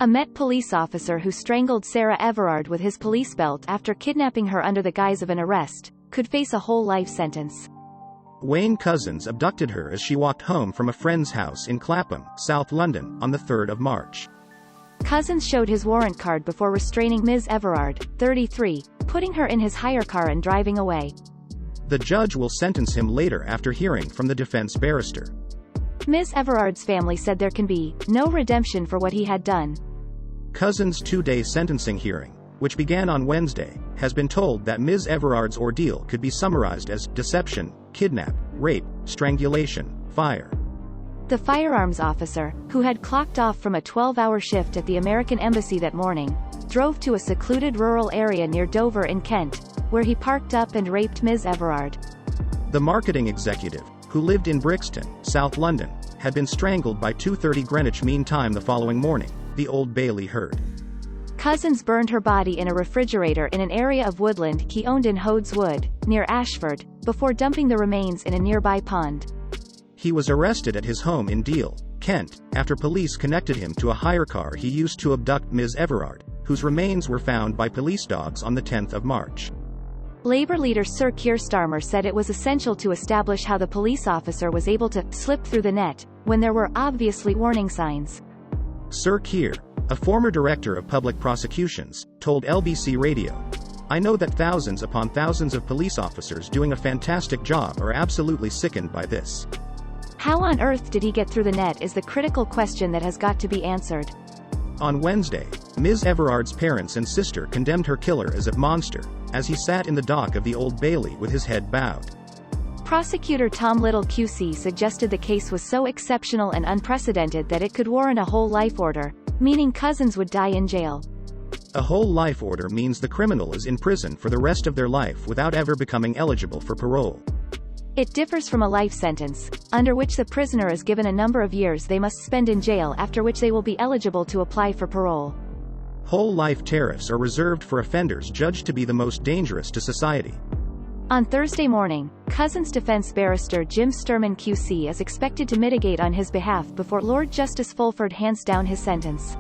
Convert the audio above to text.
A Met police officer who strangled Sarah Everard with his police belt after kidnapping her under the guise of an arrest, could face a whole life sentence. Wayne Couzens abducted her as she walked home from a friend's house in Clapham, South London, on the 3rd of March. Couzens showed his warrant card before restraining Ms. Everard, 33, putting her in his hire car and driving away. The judge will sentence him later after hearing from the defense barrister. Ms. Everard's family said there can be no redemption for what he had done. Couzens' 2-day sentencing hearing, which began on Wednesday, has been told that Ms. Everard's ordeal could be summarized as deception, kidnap, rape, strangulation, fire. The firearms officer, who had clocked off from a 12-hour shift at the American Embassy that morning, drove to a secluded rural area near Dover in Kent, where he parked up and raped Ms. Everard. The marketing executive, who lived in Brixton, South London, had been strangled by 2:30 Greenwich Mean Time the following morning, the Old Bailey heard. Couzens burned her body in a refrigerator in an area of woodland he owned in Hodes Wood, near Ashford, before dumping the remains in a nearby pond. He was arrested at his home in Deal, Kent, after police connected him to a hire car he used to abduct Ms. Everard, whose remains were found by police dogs on the 10th of March. Labour leader Sir Keir Starmer said it was essential to establish how the police officer was able to slip through the net, when there were obviously warning signs. Sir Keir, a former director of public prosecutions, told LBC Radio, "I know that thousands upon thousands of police officers doing a fantastic job are absolutely sickened by this. How on earth did he get through the net is the critical question that has got to be answered." On Wednesday, Ms. Everard's parents and sister condemned her killer as a monster, as he sat in the dock of the Old Bailey with his head bowed. Prosecutor Tom Little QC suggested the case was so exceptional and unprecedented that it could warrant a whole life order, meaning Couzens would die in jail. A whole life order means the criminal is in prison for the rest of their life without ever becoming eligible for parole. It differs from a life sentence, under which the prisoner is given a number of years they must spend in jail, after which they will be eligible to apply for parole. Whole life tariffs are reserved for offenders judged to be the most dangerous to society. On Thursday morning, Couzens' defense barrister Jim Sturman QC is expected to mitigate on his behalf before Lord Justice Fulford hands down his sentence.